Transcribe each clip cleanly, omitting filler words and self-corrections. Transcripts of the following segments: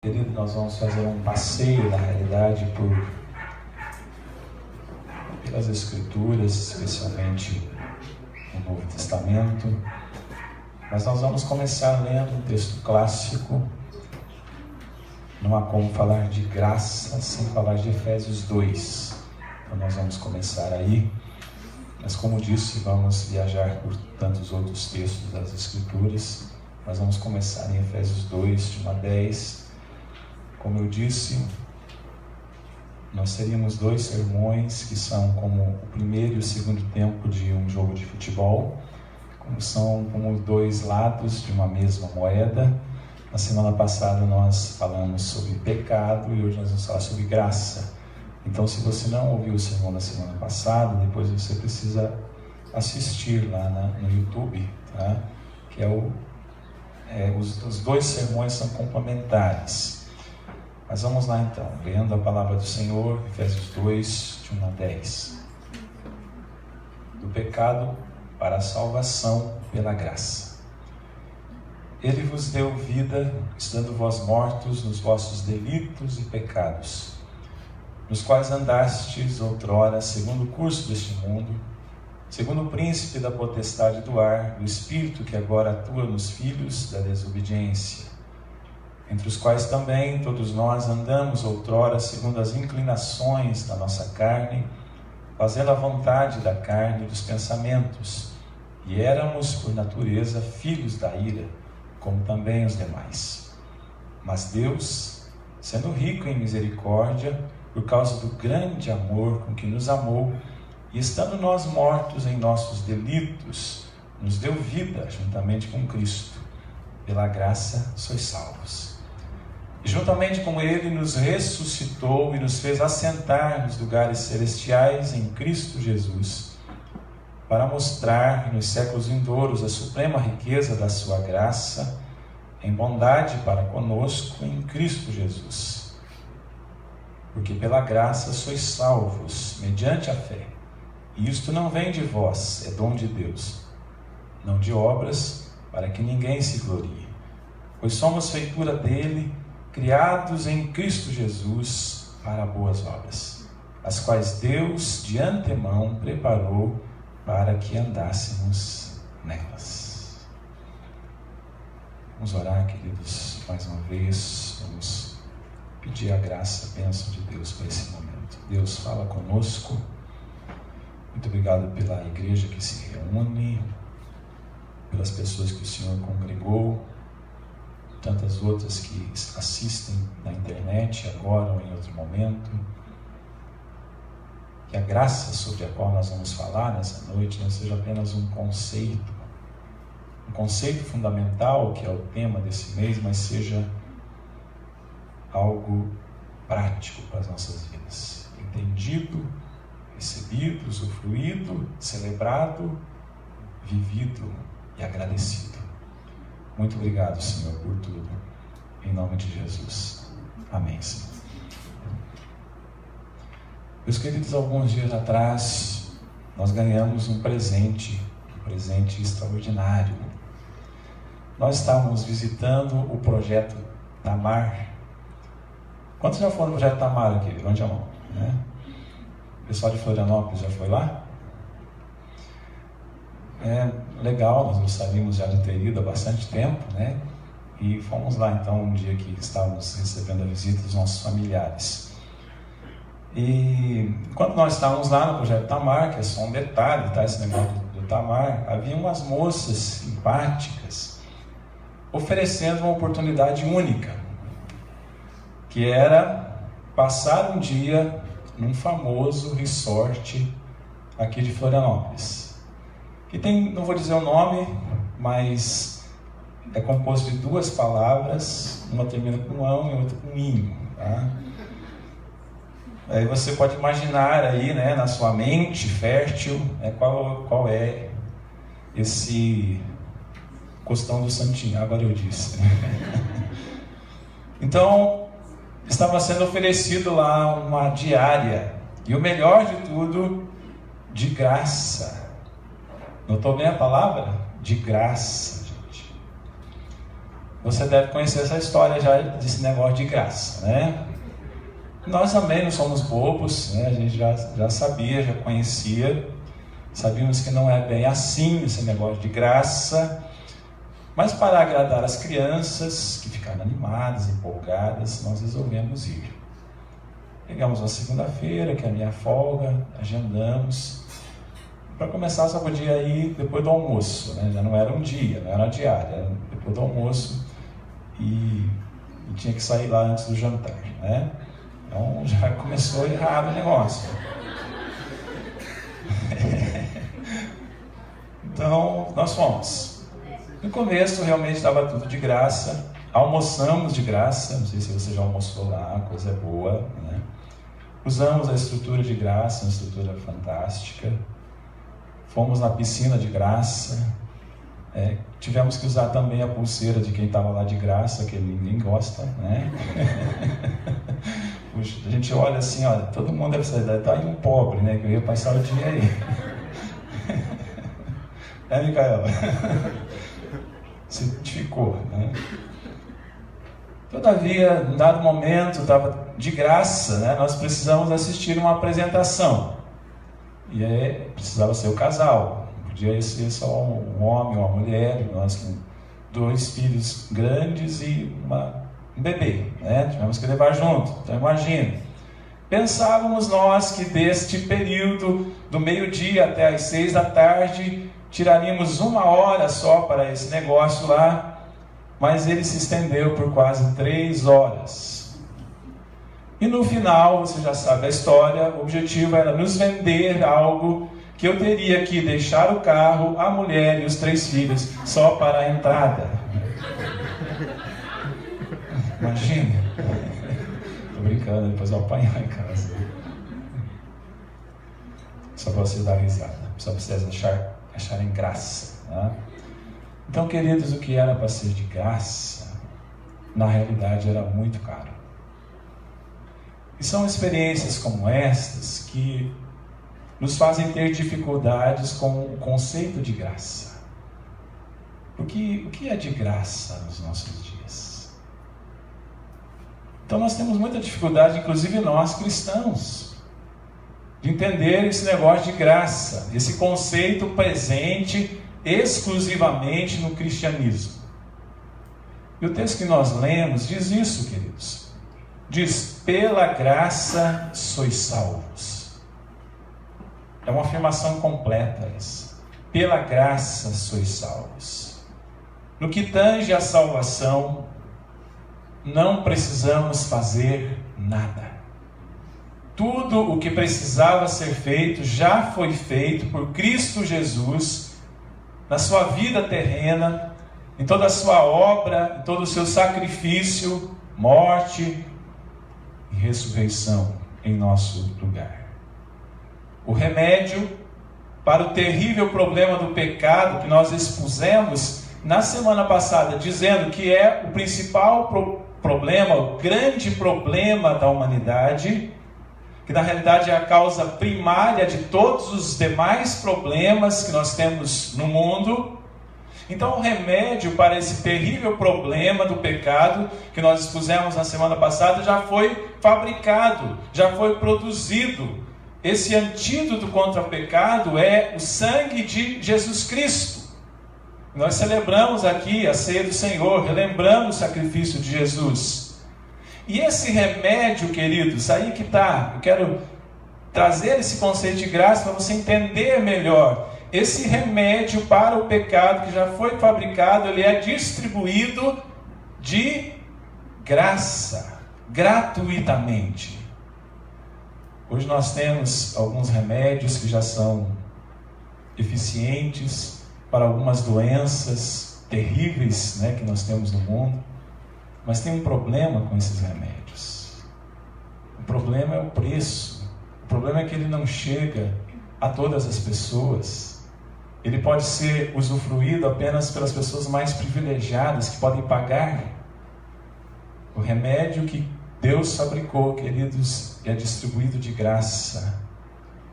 Querido, nós vamos fazer um passeio, na realidade, pelas Escrituras, especialmente no Novo Testamento. Mas nós vamos começar lendo um texto clássico. Não há como falar de graça sem falar de Efésios 2. Então nós vamos começar aí. Mas como disse, vamos viajar por tantos outros textos das Escrituras. Nós vamos começar em Efésios 2, de 1 a 10. Como eu disse, nós teríamos dois sermões que são como o primeiro e o segundo tempo de um jogo de futebol, são como dois lados de uma mesma moeda. Na semana passada nós falamos sobre pecado e hoje nós vamos falar sobre graça. Então, se você não ouviu o sermão da semana passada, depois você precisa assistir lá no YouTube, tá? Que os dois sermões são complementares. Mas vamos lá então, lendo a palavra do Senhor, Efésios 2, de 1 a 10. Do pecado para a salvação pela graça. Ele vos deu vida, estando vós mortos nos vossos delitos e pecados, nos quais andastes outrora, segundo o curso deste mundo, segundo o príncipe da potestade do ar, do espírito que agora atua nos filhos da desobediência, entre os quais também todos nós andamos outrora segundo as inclinações da nossa carne, fazendo a vontade da carne e dos pensamentos, e éramos por natureza filhos da ira, como também os demais. Mas Deus, sendo rico em misericórdia, por causa do grande amor com que nos amou, e estando nós mortos em nossos delitos, nos deu vida juntamente com Cristo. Pela graça sois salvos. E juntamente com Ele nos ressuscitou e nos fez assentar nos lugares celestiais em Cristo Jesus, para mostrar nos séculos vindouros a suprema riqueza da sua graça, em bondade para conosco em Cristo Jesus. Porque pela graça sois salvos, mediante a fé. E isto não vem de vós, é dom de Deus, não de obras, para que ninguém se glorie. Pois somos feitura dele, criados em Cristo Jesus para boas obras, as quais Deus de antemão preparou para que andássemos nelas. Vamos orar, queridos, mais uma vez. Vamos pedir a graça, a bênção de Deus para esse momento. Deus, fala conosco. Muito obrigado pela igreja que se reúne, pelas pessoas que o Senhor congregou, tantas outras que assistem na internet agora ou em outro momento. Que a graça sobre a qual nós vamos falar nessa noite não seja apenas um conceito fundamental, que é o tema desse mês, mas seja algo prático para as nossas vidas. Entendido, recebido, usufruído, celebrado, vivido e agradecido. Muito obrigado, Senhor, por tudo. Em nome de Jesus. Amém, Senhor. Meus queridos, alguns dias atrás, nós ganhamos um presente extraordinário. Nós estávamos visitando o Projeto Tamar. Quantos já foram no Projeto Tamar aqui? Levante a mão. O pessoal de Florianópolis já foi lá? É legal, nós gostaríamos já de ter ido há bastante tempo, né? E fomos lá então um dia que estávamos recebendo a visita dos nossos familiares. E quando nós estávamos lá no Projeto Tamar, que é só um detalhe, tá? Esse negócio do Tamar, havia umas moças simpáticas oferecendo uma oportunidade única, que era passar um dia num famoso resort aqui de Florianópolis. Que tem, não vou dizer o nome, mas é composto de duas palavras, uma termina com ão e outra com inho, tá? Aí você pode imaginar aí, né, na sua mente fértil, qual é esse costão do santinho. Agora eu disse. Então, estava sendo oferecido lá uma diária. E o melhor de tudo, de graça. Notou bem a palavra? De graça, gente. você deve conhecer essa história já desse negócio de graça, né? Nós também não somos bobos, né? A gente já sabia, já conhecia, sabíamos que não é bem assim esse negócio de graça, mas para agradar as crianças, que ficaram animadas, empolgadas, nós resolvemos ir. Pegamos uma segunda-feira, que é a minha folga, agendamos. Para começar, só podia ir depois do almoço, né? Já não era um dia, não era diária, era depois do almoço e tinha que sair lá antes do jantar, né? Então já começou errado o negócio. Então nós fomos. No começo realmente estava tudo de graça, almoçamos de graça, não sei se você já almoçou lá, coisa boa, né? Usamos a estrutura de graça, uma estrutura fantástica. Fomos na piscina de graça. Tivemos que usar também a pulseira de quem estava lá de graça, que ninguém gosta, né? Puxa, a gente olha assim, olha, todo mundo deve sair, tá aí um pobre, né? Que eu ia passar o dia aí. Micael? Se identificou, né? Todavia, em dado momento, estava de graça, né? Nós precisamos assistir uma apresentação. E aí precisava ser o casal. Podia ser só um homem ou uma mulher, nós com 2 filhos grandes e um bebê, né? Tivemos que levar junto. Então imagina, pensávamos nós que deste período do meio-dia até às 6 da tarde tiraríamos 1 hora só para esse negócio lá, mas ele se estendeu por quase 3 horas. E no final, você já sabe a história, o objetivo era nos vender algo que eu teria que deixar o carro, a mulher e os 3 filhos só para a entrada. Imagina. Tô brincando, depois eu apanhar em casa. Só para você dar risada, só para vocês acharem graça. Né? Então, queridos, o que era para ser de graça, na realidade era muito caro. E são experiências como estas que nos fazem ter dificuldades com o conceito de graça. Porque o que é de graça nos nossos dias? Então nós temos muita dificuldade, inclusive nós cristãos, de entender esse negócio de graça, esse conceito presente exclusivamente no cristianismo. E o texto que nós lemos diz isso, queridos. Diz, pela graça sois salvos. É uma afirmação completa essa. Pela graça sois salvos. No que tange a salvação, não precisamos fazer nada. Tudo o que precisava ser feito já foi feito por Cristo Jesus, na sua vida terrena, em toda a sua obra, em todo o seu sacrifício, morte e ressurreição em nosso lugar. O remédio para o terrível problema do pecado que nós expusemos na semana passada, dizendo que é o principal problema, o grande problema da humanidade, que na realidade é a causa primária de todos os demais problemas que nós temos no mundo. Então o remédio para esse terrível problema do pecado, que nós expusemos na semana passada, já foi fabricado, já foi produzido. Esse antídoto contra o pecado é o sangue de Jesus Cristo. Nós celebramos aqui a ceia do Senhor, relembrando o sacrifício de Jesus. E esse remédio, queridos, aí que está. Eu quero trazer esse conceito de graça para você entender melhor. Esse remédio para o pecado que já foi fabricado, ele é distribuído de graça, gratuitamente. Hoje nós temos alguns remédios que já são eficientes para algumas doenças terríveis, né, que nós temos no mundo. Mas tem um problema com esses remédios. O problema é o preço. O problema é que ele não chega a todas as pessoas. Ele pode ser usufruído apenas pelas pessoas mais privilegiadas que podem pagar. O remédio que Deus fabricou, queridos, é distribuído de graça.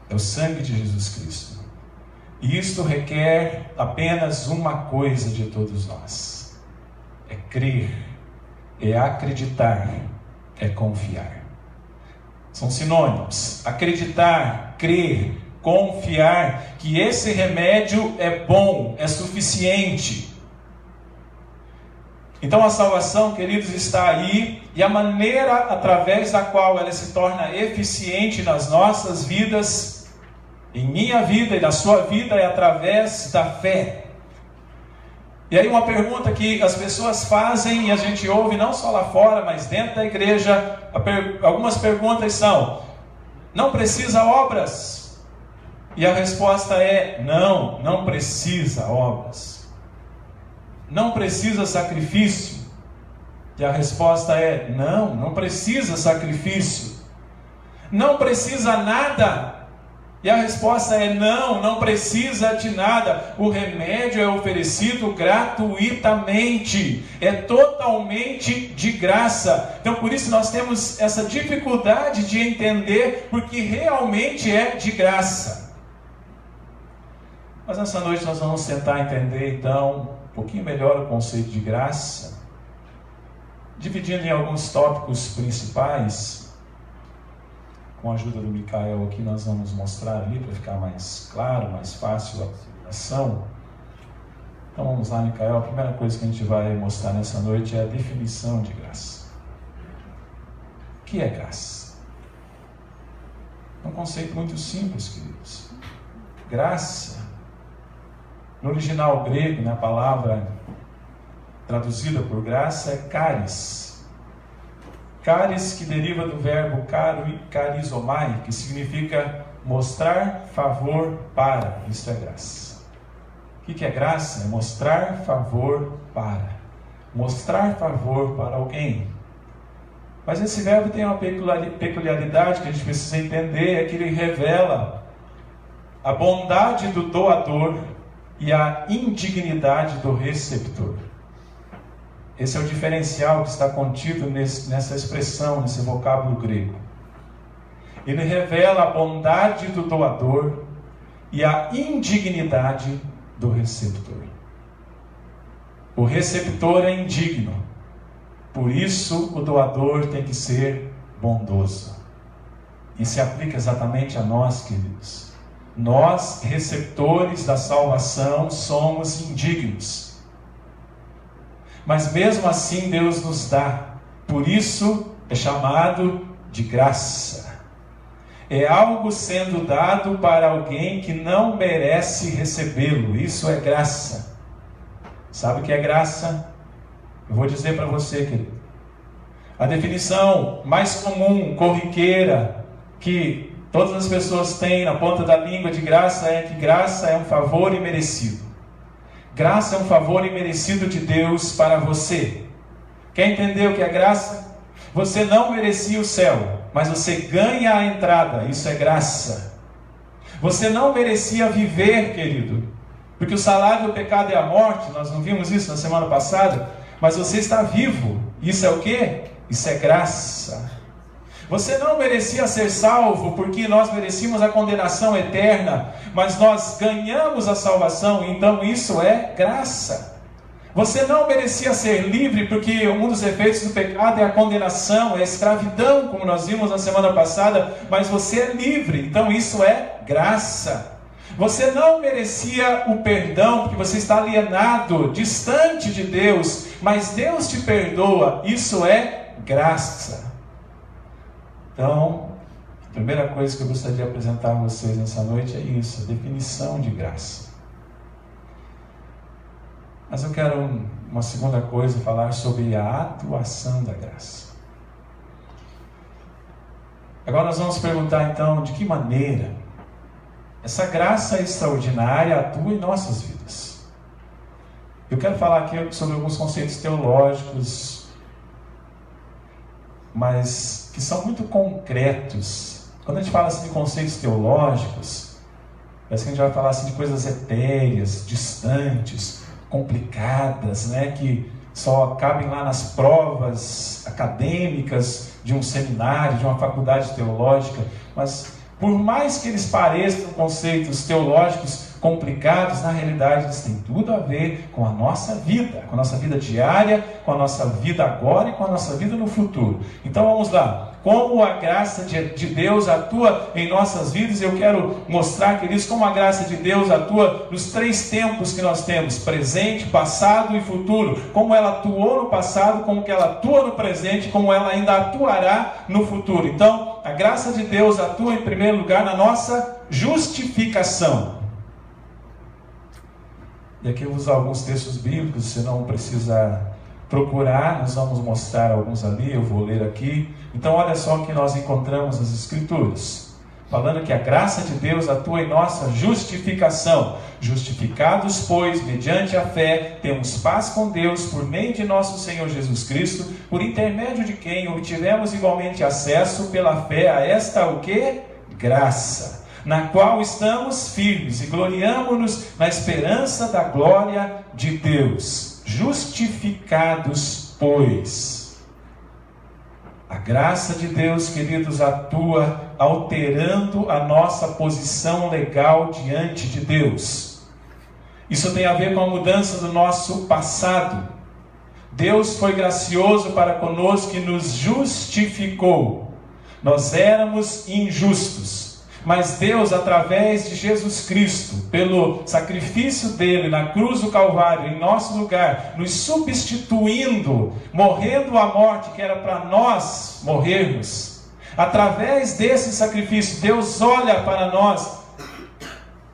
É o sangue de Jesus Cristo. E isto requer apenas uma coisa de todos nós. é crer, é acreditar, é confiar. São sinônimos. Acreditar, crer, confiar que esse remédio é bom, é suficiente. Então a salvação, queridos, está aí, e a maneira através da qual ela se torna eficiente nas nossas vidas, em minha vida e na sua vida, é através da fé. E aí uma pergunta que as pessoas fazem e a gente ouve não só lá fora, mas dentro da igreja, algumas perguntas são: não precisa obras? E a resposta é: não precisa obras. Não precisa sacrifício? E a resposta é: não precisa sacrifício. Não precisa nada? E a resposta é: não precisa de nada. O remédio é oferecido gratuitamente, é totalmente de graça. Então por isso nós temos essa dificuldade de entender, porque realmente é de graça. Mas nessa noite nós vamos tentar entender então um pouquinho melhor o conceito de graça, dividindo em alguns tópicos principais. Com a ajuda do Micael aqui, nós vamos mostrar ali para ficar mais claro, mais fácil a assimilação. Então vamos lá, Micael. A primeira coisa que a gente vai mostrar nessa noite é a definição de graça. O que é graça? É um conceito muito simples, queridos. Graça, no original grego, na palavra traduzida por graça, é charis. Charis, que deriva do verbo charizomai, que significa mostrar favor para. Isso é graça. O que é graça? É mostrar favor para. Mostrar favor para alguém. Mas esse verbo tem uma peculiaridade que a gente precisa entender, é que ele revela a bondade do doador e a indignidade do receptor. Esse é o diferencial que está contido nessa expressão, nesse vocábulo grego. Ele revela a bondade do doador e a indignidade do receptor. O receptor é indigno, por isso o doador tem que ser bondoso. E se aplica exatamente a nós, queridos. Nós, receptores da salvação, somos indignos. Mas mesmo assim Deus nos dá. Por isso é chamado de graça. É algo sendo dado para alguém que não merece recebê-lo. Isso é graça. Sabe o que é graça? Eu vou dizer para você, querido. A definição mais comum, corriqueira, que todas as pessoas têm na ponta da língua de graça é que graça é um favor imerecido. Graça é um favor imerecido de Deus para você. Quer entender o que é graça? Você não merecia o céu, mas você ganha a entrada. Isso é graça. Você não merecia viver, querido, porque o salário do pecado é a morte. Nós não vimos isso na semana passada. Mas você está vivo. Isso é o quê? Isso é graça. Você não merecia ser salvo, porque nós merecíamos a condenação eterna, mas nós ganhamos a salvação, então isso é graça. Você não merecia ser livre, porque um dos efeitos do pecado é a condenação, é a escravidão, como nós vimos na semana passada, mas você é livre, então isso é graça. Você não merecia o perdão, porque você está alienado, distante de Deus, mas Deus te perdoa, isso é graça. Então, a primeira coisa que eu gostaria de apresentar a vocês nessa noite é isso, a definição de graça. Mas eu quero uma segunda coisa, falar sobre a atuação da graça. Agora nós vamos perguntar então, de que maneira essa graça extraordinária atua em nossas vidas. Eu quero falar aqui sobre alguns conceitos teológicos, mas que são muito concretos. Quando a gente fala assim de conceitos teológicos, parece que a gente vai falar assim de coisas etéreas, distantes, complicadas, né, que só cabem lá nas provas acadêmicas de um seminário, de uma faculdade teológica. Mas por mais que eles pareçam conceitos teológicos, complicados, na realidade eles têm tudo a ver com a nossa vida diária, com a nossa vida agora e com a nossa vida no futuro. Então vamos lá. Como a graça de Deus atua em nossas vidas. Eu quero mostrar, queridos, como a graça de Deus atua nos 3 tempos que nós temos: presente, passado e futuro. Como ela atuou no passado, como que ela atua no presente, como ela ainda atuará no futuro. Então, a graça de Deus atua em primeiro lugar na nossa justificação. E aqui eu vou usar alguns textos bíblicos, você não precisa procurar, nós vamos mostrar alguns ali, eu vou ler aqui. Então olha só o que nós encontramos nas Escrituras, falando que a graça de Deus atua em nossa justificação. Justificados, pois, mediante a fé, temos paz com Deus por meio de nosso Senhor Jesus Cristo, por intermédio de quem obtivemos igualmente acesso pela fé a esta o quê? Graça, na qual estamos firmes e gloriamo-nos na esperança da glória de Deus. Justificados, pois. A graça de Deus, queridos, atua alterando a nossa posição legal diante de Deus. Isso tem a ver com a mudança do nosso passado. Deus foi gracioso para conosco e nos justificou. Nós éramos injustos, mas Deus, através de Jesus Cristo, pelo sacrifício dele na cruz do Calvário, em nosso lugar, nos substituindo, morrendo a morte que era para nós morrermos, através desse sacrifício, Deus olha para nós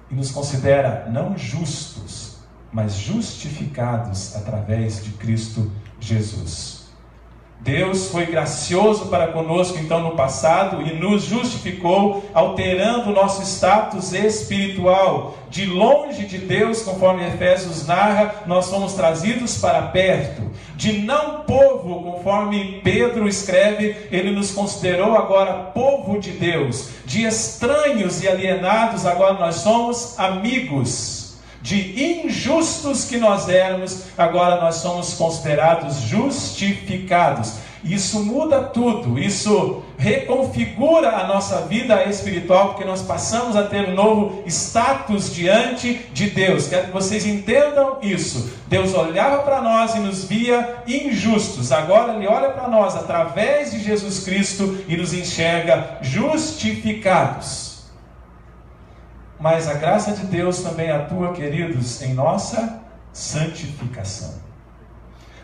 e nos considera não justos, mas justificados através de Cristo Jesus. Deus foi gracioso para conosco então no passado e nos justificou, alterando o nosso status espiritual. De longe de Deus, conforme Efésios narra, nós fomos trazidos para perto. De não povo, conforme Pedro escreve, ele nos considerou agora povo de Deus. De estranhos e alienados, agora nós somos amigos. De injustos que nós éramos, agora nós somos considerados justificados. Isso muda tudo, isso reconfigura a nossa vida espiritual, porque nós passamos a ter um novo status diante de Deus. Quero que vocês entendam isso. Deus olhava para nós e nos via injustos, agora Ele olha para nós através de Jesus Cristo e nos enxerga justificados. Mas a graça de Deus também atua, queridos, em nossa santificação.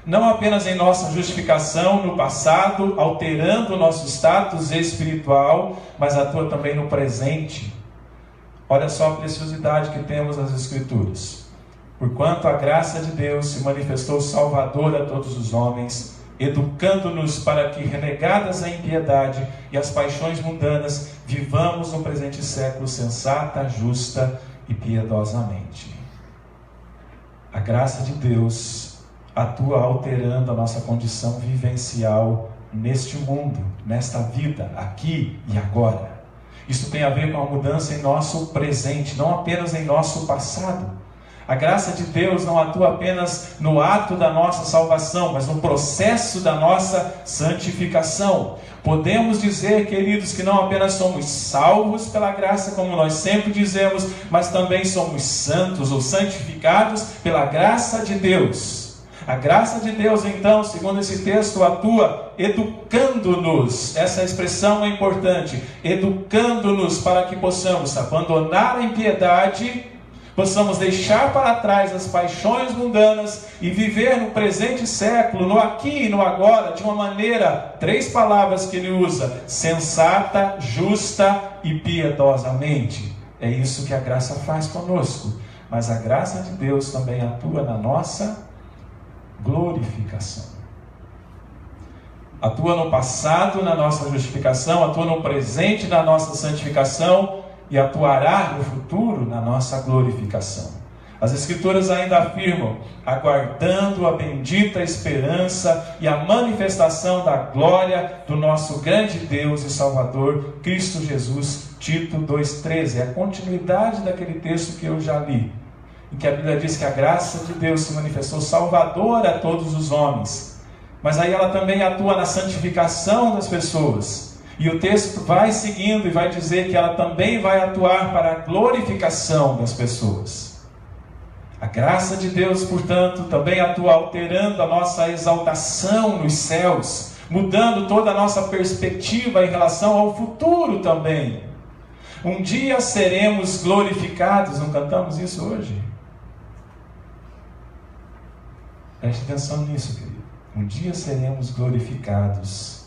Não apenas em nossa justificação no passado, alterando o nosso status espiritual, mas atua também no presente. Olha só a preciosidade que temos nas Escrituras. Porquanto a graça de Deus se manifestou salvadora a todos os homens, educando-nos para que, renegadas a impiedade e as paixões mundanas, vivamos no presente século sensata, justa e piedosamente. A graça de Deus atua alterando a nossa condição vivencial neste mundo, nesta vida, aqui e agora. Isso tem a ver com a mudança em nosso presente, não apenas em nosso passado. A graça de Deus não atua apenas no ato da nossa salvação, mas no processo da nossa santificação. Podemos dizer, queridos, que não apenas somos salvos pela graça, como nós sempre dizemos, mas também somos santos ou santificados pela graça de Deus. A graça de Deus, então, segundo esse texto, atua educando-nos. Essa expressão é importante. Educando-nos para que possamos abandonar a impiedade, possamos deixar para trás as paixões mundanas e viver no presente século, no aqui e no agora, de uma maneira, 3 palavras que ele usa: sensata, justa e piedosamente. É isso que a graça faz conosco. Mas a graça de Deus também atua na nossa glorificação. Atua no passado na nossa justificação, atua no presente na nossa santificação e atuará no futuro na nossa glorificação. As Escrituras ainda afirmam: aguardando a bendita esperança e a manifestação da glória do nosso grande Deus e Salvador, Cristo Jesus. Tito 2,13, é a continuidade daquele texto que eu já li, em que a Bíblia diz que a graça de Deus se manifestou salvadora a todos os homens. Mas aí ela também atua na santificação das pessoas. E o texto vai seguindo e vai dizer que ela também vai atuar para a glorificação das pessoas. A graça de Deus, portanto, também atua alterando a nossa exaltação nos céus, mudando toda a nossa perspectiva em relação ao futuro também. Um dia seremos glorificados, não cantamos isso hoje? Preste atenção nisso, querido. Um dia seremos glorificados,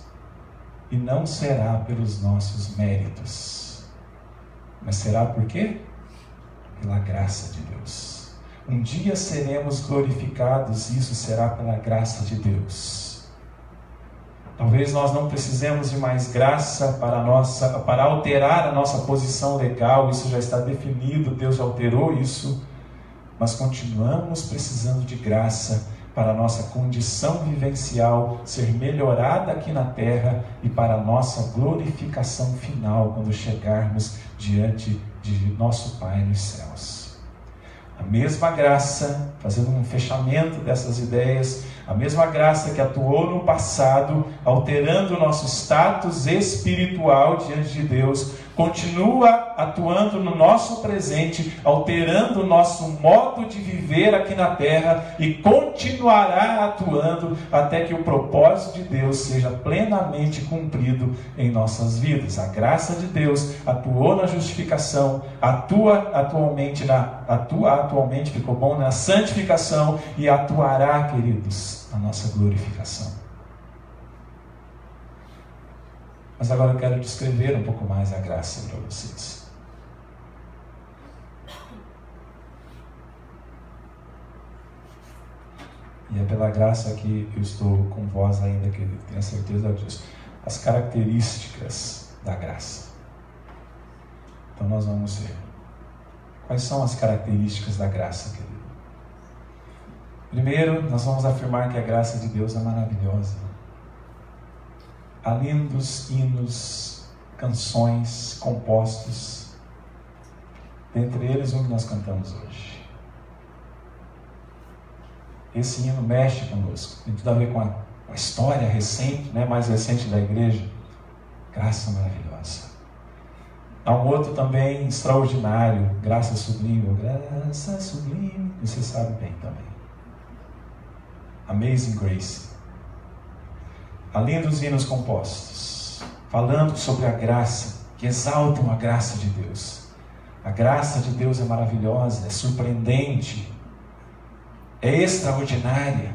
e não será pelos nossos méritos, mas será por quê? Pela graça de Deus. Um dia seremos glorificados, e isso será pela graça de Deus. Talvez nós não precisemos de mais graça para alterar a nossa posição legal, isso já está definido, Deus já alterou isso, mas continuamos precisando de graça para a nossa condição vivencial ser melhorada aqui na terra e para a nossa glorificação final quando chegarmos diante de nosso Pai nos céus. A mesma graça, fazendo um fechamento dessas ideias, a mesma graça que atuou no passado, alterando o nosso status espiritual diante de Deus, continua atuando no nosso presente, alterando o nosso modo de viver aqui na terra e continuará atuando até que o propósito de Deus seja plenamente cumprido em nossas vidas. A graça de Deus atuou na justificação, atua atualmente, ficou bom, na santificação e atuará, queridos, na nossa glorificação. Mas agora eu quero descrever um pouco mais a graça para vocês. E é pela graça que eu estou com vós ainda, querido, tenho certeza disso. As características da graça. Então nós vamos ver. Quais são as características da graça, querido? Primeiro, nós vamos afirmar que a graça de Deus é maravilhosa. Há lindos hinos, canções compostos, dentre eles um que nós cantamos hoje. Esse hino mexe conosco, tem tudo a ver com a história recente, mais recente da igreja. Graça maravilhosa. Há um outro também extraordinário, graça sublime, você sabe bem também. Amazing Grace. Há lindos hinos compostos, falando sobre a graça, que exaltam a graça de Deus. A graça de Deus é maravilhosa, é surpreendente, é extraordinária.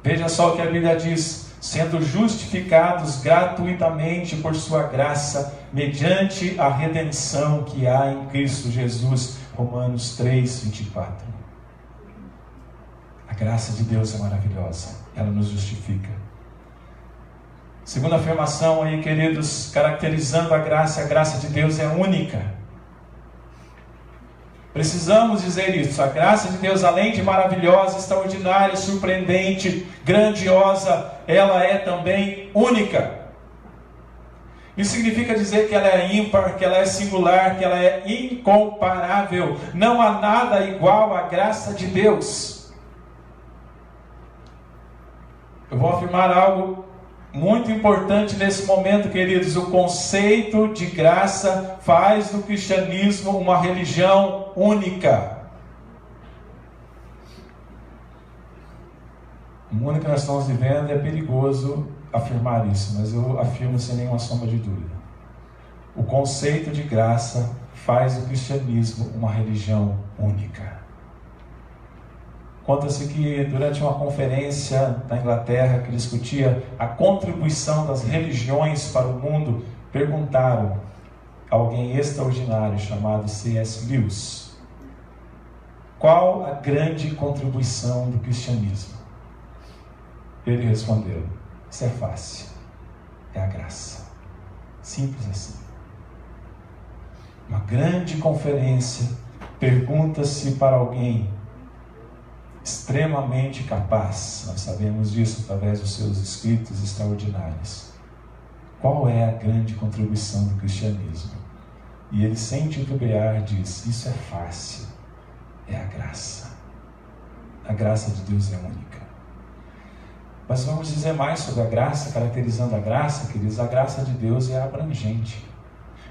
Veja só o que a Bíblia diz: sendo justificados gratuitamente por sua graça, mediante a redenção que há em Cristo Jesus. Romanos 3, 24. A graça de Deus é maravilhosa, ela nos justifica. Segunda afirmação aí, queridos, caracterizando a graça de Deus é única. Precisamos dizer isso, a graça de Deus, além de maravilhosa, extraordinária, surpreendente, grandiosa, ela é também única. Isso significa dizer que ela é ímpar, que ela é singular, que ela é incomparável. Não há nada igual à graça de Deus. Eu vou afirmar algo muito importante nesse momento, queridos. O conceito de graça faz do cristianismo uma religião única. O mundo que nós estamos vivendo é perigoso afirmar isso, mas eu afirmo sem nenhuma sombra de dúvida. O conceito de graça faz do cristianismo uma religião única. Conta-se que durante uma conferência na Inglaterra que discutia a contribuição das religiões para o mundo, perguntaram a alguém extraordinário chamado C.S. Lewis: qual a grande contribuição do cristianismo? Ele respondeu: isso é fácil, é a graça. Simples assim. Uma grande conferência, pergunta-se para alguém extremamente capaz, nós sabemos disso através dos seus escritos extraordinários, qual é a grande contribuição do cristianismo? E ele, sem titubear, diz: isso é fácil, é a graça. A graça de Deus é única. Mas vamos dizer mais sobre a graça, caracterizando a graça, queridos. A graça de Deus é abrangente.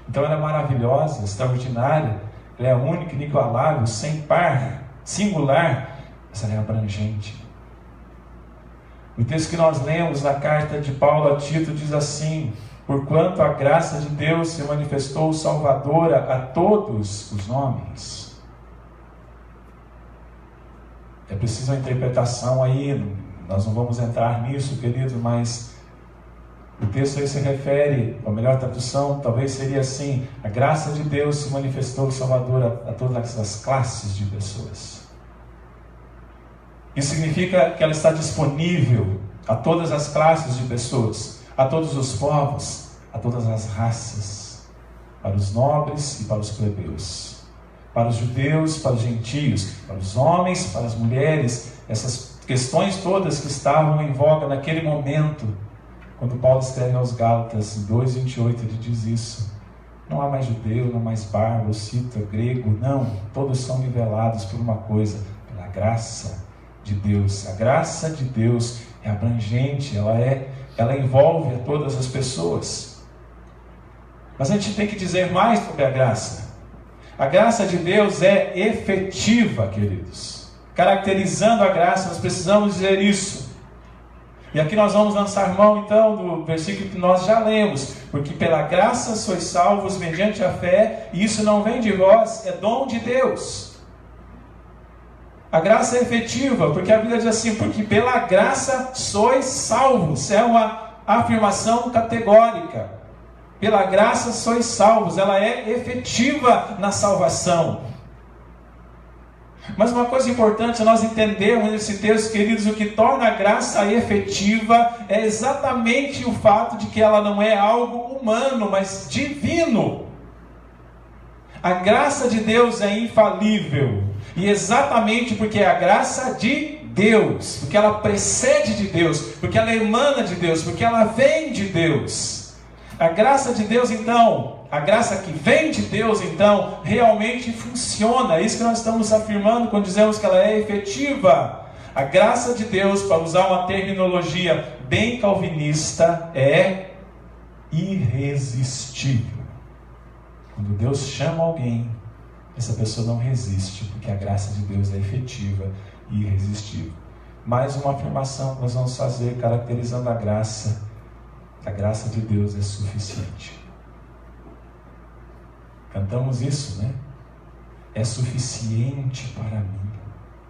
Então ela é maravilhosa, extraordinária, ela é única, inigualável, sem par, singular, mas ela é abrangente. O texto que nós lemos na carta de Paulo a Tito diz assim: porquanto a graça de Deus se manifestou salvadora a todos os homens. É preciso uma interpretação aí, nós não vamos entrar nisso, querido, mas o texto aí se refere, a melhor tradução talvez seria assim: a graça de Deus se manifestou salvadora a todas as classes de pessoas. Isso significa que ela está disponível a todas as classes de pessoas, a todos os povos, a todas as raças, para os nobres e para os plebeus, para os judeus, para os gentios, para os homens, para as mulheres. Essas questões todas que estavam em voga naquele momento, quando Paulo escreve aos Gálatas, em 2:28, ele diz isso: não há mais judeu, não há mais bárbaro, cita, grego, não, todos são nivelados por uma coisa, pela graça de Deus. A graça de Deus é abrangente, ela envolve a todas as pessoas. Mas a gente tem que dizer mais sobre a graça. A graça de Deus é efetiva, queridos. Caracterizando a graça, nós precisamos dizer isso. E aqui nós vamos lançar mão então do versículo que nós já lemos: porque pela graça sois salvos mediante a fé, e isso não vem de vós, é dom de Deus. A graça é efetiva, porque a Bíblia diz assim: porque pela graça sois salvos. É uma afirmação categórica. Pela graça sois salvos, ela é efetiva na salvação. Mas uma coisa importante nós entendermos nesse texto, queridos: o que torna a graça efetiva é exatamente o fato de que ela não é algo humano, mas divino. A graça de Deus é infalível. E exatamente porque é a graça de Deus, porque ela precede de Deus, porque ela emana de Deus, porque ela vem de Deus. A graça de Deus, então, a graça que vem de Deus, então, realmente funciona. É isso que nós estamos afirmando quando dizemos que ela é efetiva. A graça de Deus, para usar uma terminologia bem calvinista, é irresistível. Quando Deus chama alguém, essa pessoa não resiste, porque a graça de Deus é efetiva e irresistível. Mais uma afirmação que nós vamos fazer, caracterizando a graça: a graça de Deus é suficiente. Cantamos isso, né? É suficiente para mim.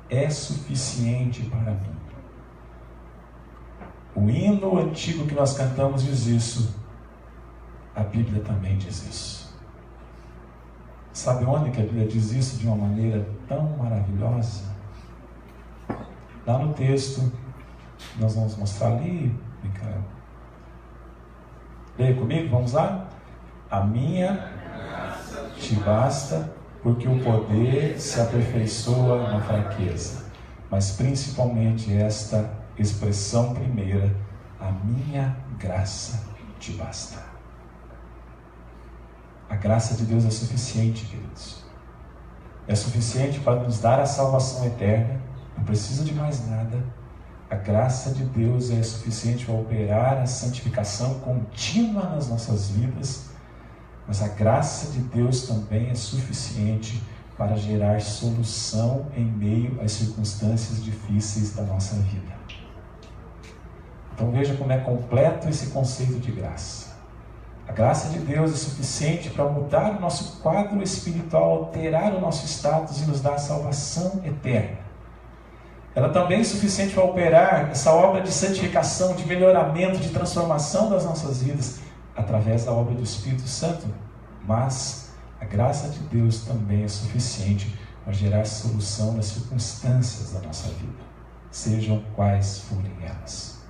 É suficiente para mim. O hino antigo que nós cantamos diz isso. A Bíblia também diz isso. Sabe onde que a Bíblia diz isso de uma maneira tão maravilhosa? Lá no texto, nós vamos mostrar ali, Micael. Leia comigo, vamos lá? A minha te basta, porque o poder se aperfeiçoa na fraqueza. Mas principalmente esta expressão primeira: a minha graça te basta. A graça de Deus é suficiente, queridos. É suficiente para nos dar a salvação eterna. Não precisa de mais nada. A graça de Deus é suficiente para operar a santificação contínua nas nossas vidas. Mas a graça de Deus também é suficiente para gerar solução em meio às circunstâncias difíceis da nossa vida. Então veja como é completo esse conceito de graça. A graça de Deus é suficiente para mudar o nosso quadro espiritual, alterar o nosso status e nos dar a salvação eterna. Ela também é suficiente para operar essa obra de santificação, de melhoramento, de transformação das nossas vidas, através da obra do Espírito Santo. Mas a graça de Deus também é suficiente para gerar solução nas circunstâncias da nossa vida, sejam quais forem elas.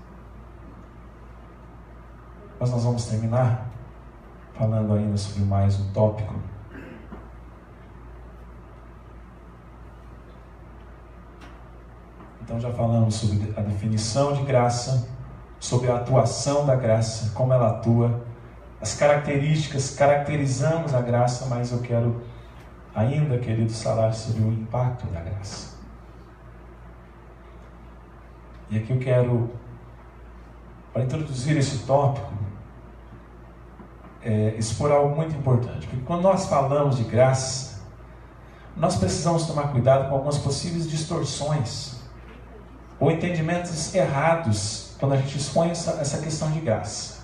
Mas nós vamos terminar falando ainda sobre mais um tópico. Então já falamos sobre a definição de graça, sobre a atuação da graça, como ela atua, as características, caracterizamos a graça, mas eu quero ainda, queridos, falar sobre o impacto da graça. E aqui eu quero para introduzir esse tópico, expor algo muito importante. Porque quando nós falamos de graça, nós precisamos tomar cuidado com algumas possíveis distorções ou entendimentos errados quando a gente expõe essa questão de graça.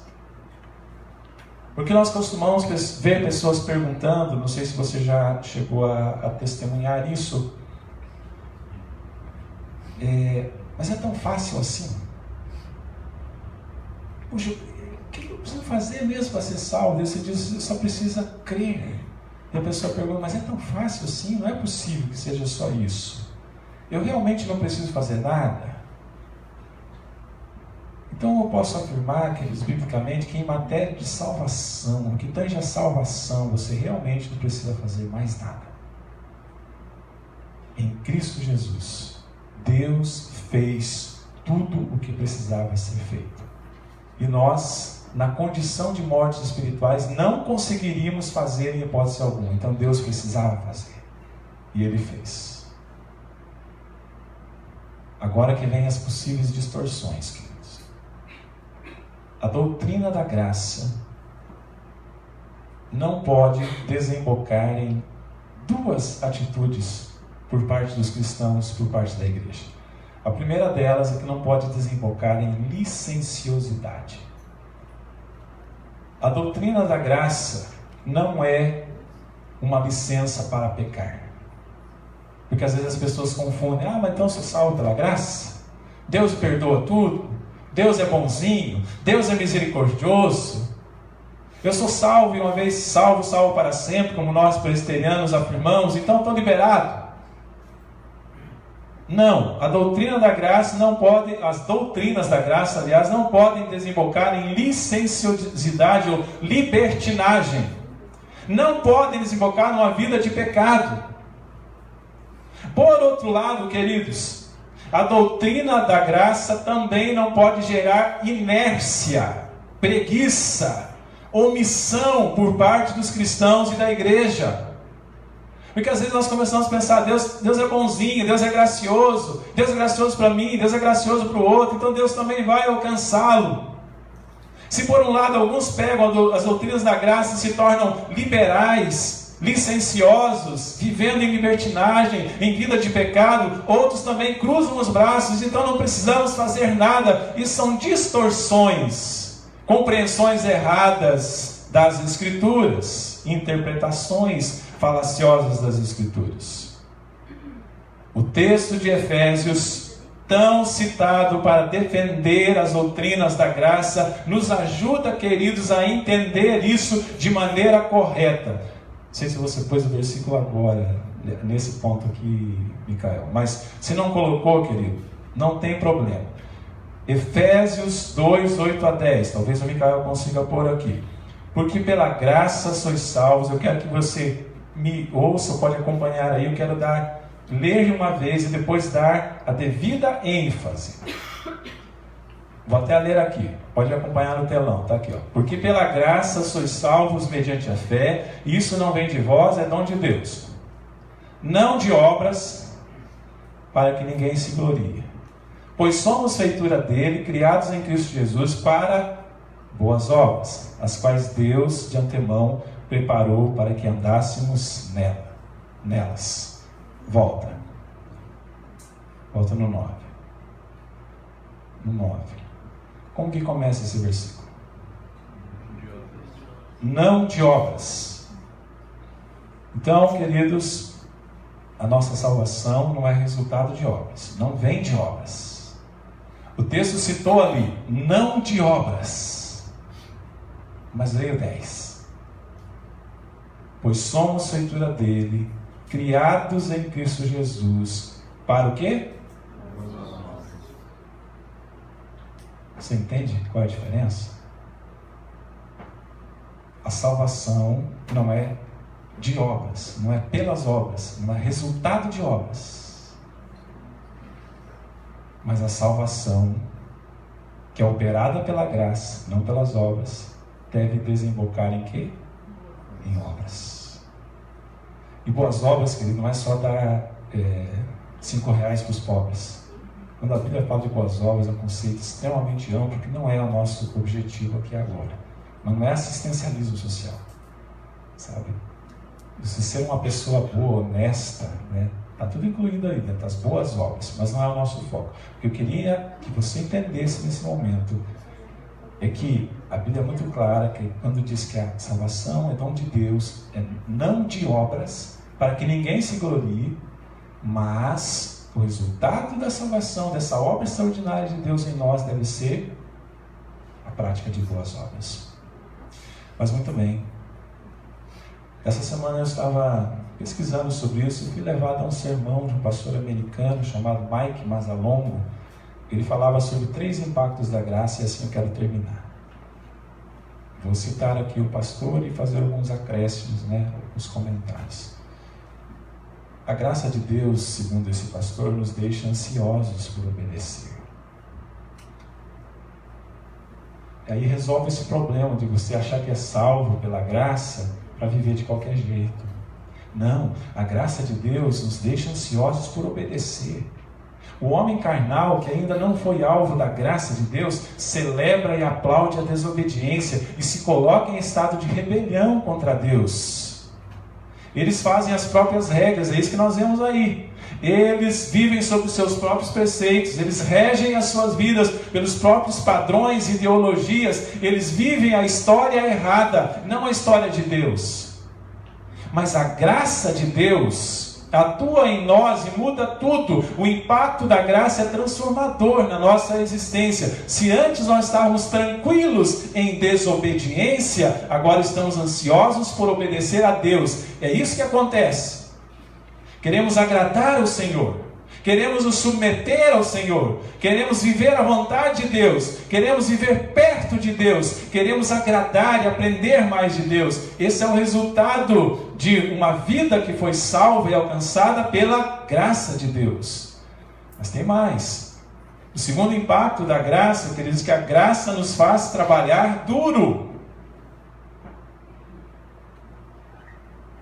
Porque nós costumamos ver pessoas perguntando, não sei se você já chegou a testemunhar isso, mas é tão fácil assim? Puxa, o que eu preciso fazer mesmo para ser salvo? E você diz, você só precisa crer. E a pessoa pergunta, mas é tão fácil assim? Não é possível que seja só isso. Eu realmente não preciso fazer nada? Então eu posso afirmar, queridos, biblicamente, que em matéria de salvação, no que tange a salvação, você realmente não precisa fazer mais nada. Em Cristo Jesus, Deus fez tudo o que precisava ser feito. E nós, na condição de mortes espirituais, não conseguiríamos fazer em hipótese alguma. Então Deus precisava fazer. E Ele fez. Agora que vem as possíveis distorções, queridos. A doutrina da graça não pode desembocar em duas atitudes por parte dos cristãos, por parte da igreja. A primeira delas é que não pode desembocar em licenciosidade. A doutrina da graça não é uma licença para pecar. Porque às vezes as pessoas confundem, mas então eu sou salvo pela graça? Deus perdoa tudo? Deus é bonzinho? Deus é misericordioso? Eu sou salvo e uma vez salvo, salvo para sempre, como nós presbiterianos afirmamos, então estou liberado. Não, a doutrina da graça não pode, as doutrinas da graça, aliás, não podem desembocar em licenciosidade ou libertinagem. Não podem desembocar numa vida de pecado. Por outro lado, queridos, a doutrina da graça também não pode gerar inércia, preguiça, omissão por parte dos cristãos e da igreja. Porque às vezes nós começamos a pensar, Deus é bonzinho, Deus é gracioso para mim, Deus é gracioso para o outro, então Deus também vai alcançá-lo. Se por um lado alguns pegam as doutrinas da graça e se tornam liberais, licenciosos, vivendo em libertinagem, em vida de pecado, outros também cruzam os braços, então não precisamos fazer nada. Isso são distorções, compreensões erradas das Escrituras, interpretações falaciosas das Escrituras. O texto de Efésios, tão citado para defender as doutrinas da graça, nos ajuda, queridos, a entender isso de maneira correta. Não sei se você pôs o versículo agora, nesse ponto aqui, Micael, mas se não colocou, querido, não tem problema. Efésios 2, 8 a 10, talvez o Micael consiga pôr aqui. Porque pela graça sois salvos. Eu quero que você me ouça, pode acompanhar aí, eu quero ler uma vez e depois dar a devida ênfase. Vou até ler aqui, pode acompanhar no telão, tá aqui, ó. Porque pela graça sois salvos mediante a fé, e isso não vem de vós, é dom de Deus, não de obras, para que ninguém se glorie. Pois somos feitura dele, criados em Cristo Jesus para boas obras, as quais Deus de antemão preparou para que andássemos nelas. Volta no 9. No 9. Como que começa esse versículo? Não de obras. Então, queridos, a nossa salvação não é resultado de obras, não vem de obras. O texto citou ali, não de obras, mas veio 10. Pois somos feitura dele, criados em Cristo Jesus, para o quê? Você entende qual é a diferença? A salvação não é de obras, não é pelas obras, não é resultado de obras. Mas a salvação, que é operada pela graça, não pelas obras, deve desembocar em quê? Em obras. E boas obras, querido, não é só dar 5 reais para os pobres, Quando a Bíblia fala de boas obras, é um conceito extremamente amplo, que não é o nosso objetivo aqui agora. Mas não é assistencialismo social, sabe? Você ser uma pessoa boa, honesta, né? Está tudo incluído aí dentro das boas obras, mas não é o nosso foco. O que eu queria que você entendesse nesse momento é que a Bíblia é muito clara que quando diz que a salvação é dom de Deus, é não de obras, para que ninguém se glorie, mas o resultado da salvação, dessa obra extraordinária de Deus em nós, deve ser a prática de boas obras. Mas muito bem, essa semana eu estava pesquisando sobre isso e fui levado a um sermão de um pastor americano chamado Mike Mazzalongo. Ele falava sobre 3 impactos da graça e assim eu quero terminar. Vou citar aqui o pastor e fazer alguns acréscimos, alguns comentários. A graça de Deus, segundo esse pastor, nos deixa ansiosos por obedecer. E aí resolve esse problema de você achar que é salvo pela graça para viver de qualquer jeito. Não, a graça de Deus nos deixa ansiosos por obedecer. O homem carnal, que ainda não foi alvo da graça de Deus, celebra e aplaude a desobediência e se coloca em estado de rebelião contra Deus. Eles fazem as próprias regras, é isso que nós vemos aí. Eles vivem sob os seus próprios preceitos, eles regem as suas vidas pelos próprios padrões e ideologias, eles vivem a história errada, não a história de Deus. Mas a graça de Deus atua em nós e muda tudo. O impacto da graça é transformador na nossa existência. Se antes nós estávamos tranquilos em desobediência, agora estamos ansiosos por obedecer a Deus. É isso que acontece. Queremos agradar o Senhor, queremos nos submeter ao Senhor, queremos viver a vontade de Deus, queremos viver perto de Deus, queremos agradar e aprender mais de Deus. Esse é o resultado de uma vida que foi salva e alcançada pela graça de Deus. Mas tem mais. O segundo impacto da graça, queridos, é que a graça nos faz trabalhar duro.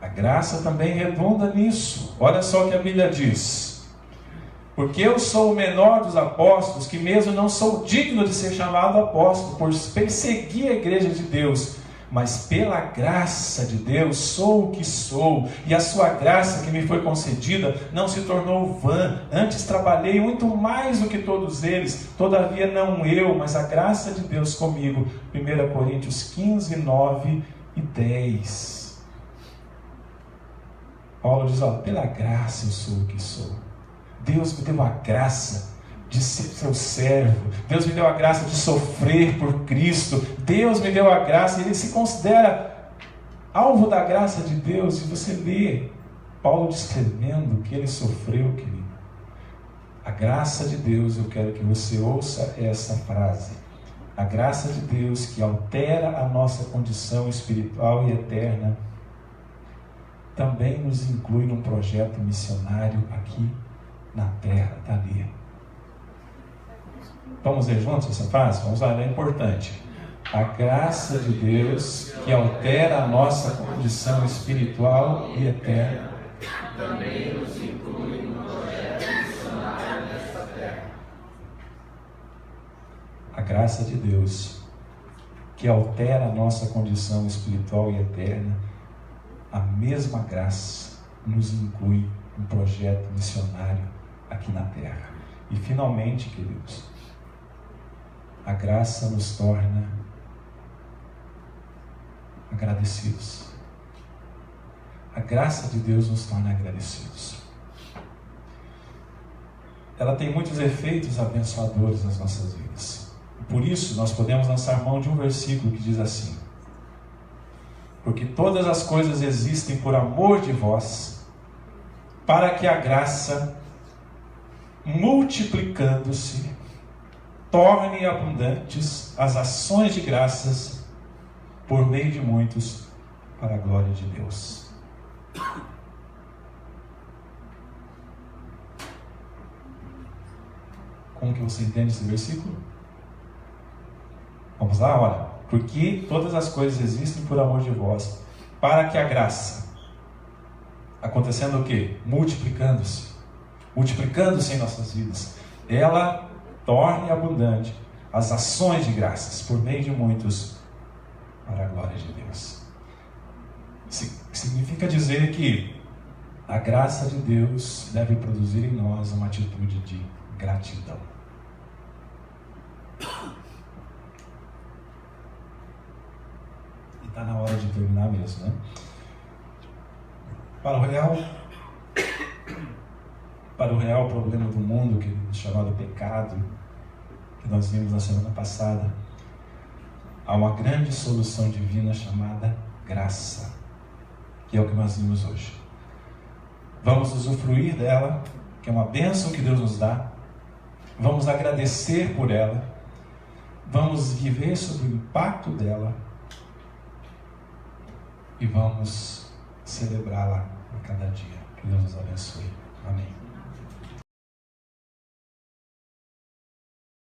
A graça também redunda nisso. Olha só o que a Bíblia diz. Porque eu sou o menor dos apóstolos, que mesmo não sou digno de ser chamado apóstolo, por perseguir a igreja de Deus, mas pela graça de Deus sou o que sou, e a sua graça que me foi concedida não se tornou vã. Antes trabalhei muito mais do que todos eles, todavia não eu, mas a graça de Deus comigo. 1 Coríntios 15, 9 e 10. Paulo diz, pela graça eu sou o que sou. Deus me deu a graça de ser seu servo. Deus me deu a graça de sofrer por Cristo. Deus me deu a graça. Ele se considera alvo da graça de Deus. E você lê Paulo descrevendo que ele sofreu, querido. A graça de Deus, eu quero que você ouça essa frase. A graça de Deus que altera a nossa condição espiritual e eterna também nos inclui num projeto missionário aqui na terra. Está ali. Vamos ler juntos essa frase? Vamos lá, ela é importante. A graça de Deus que altera a nossa condição espiritual e eterna também nos inclui no projeto missionário nesta terra. A graça de Deus que altera a nossa condição espiritual e eterna, a mesma graça nos inclui um projeto missionário aqui na terra. E finalmente, queridos, a graça nos torna agradecidos. A graça de Deus nos torna agradecidos. Ela tem muitos efeitos abençoadores nas nossas vidas. Por isso, nós podemos lançar mão de um versículo que diz assim: porque todas as coisas existem por amor de vós, para que a graça, multiplicando-se, torne abundantes as ações de graças por meio de muitos, para a glória de Deus. Como que você entende esse versículo? Vamos lá, olha. Porque todas as coisas existem por amor de vós, para que a graça, acontecendo o quê? Multiplicando-se em nossas vidas, ela torne abundante as ações de graças por meio de muitos para a glória de Deus. Significa dizer que a graça de Deus deve produzir em nós uma atitude de gratidão. E está na hora de terminar mesmo, né? Para o real problema do mundo, que é chamado pecado, que nós vimos na semana passada, há uma grande solução divina chamada graça, que é o que nós vimos hoje. Vamos usufruir dela, que é uma bênção que Deus nos dá. Vamos agradecer por ela. Vamos viver sob o impacto dela. E vamos celebrá-la a cada dia. Que Deus nos abençoe. Amém.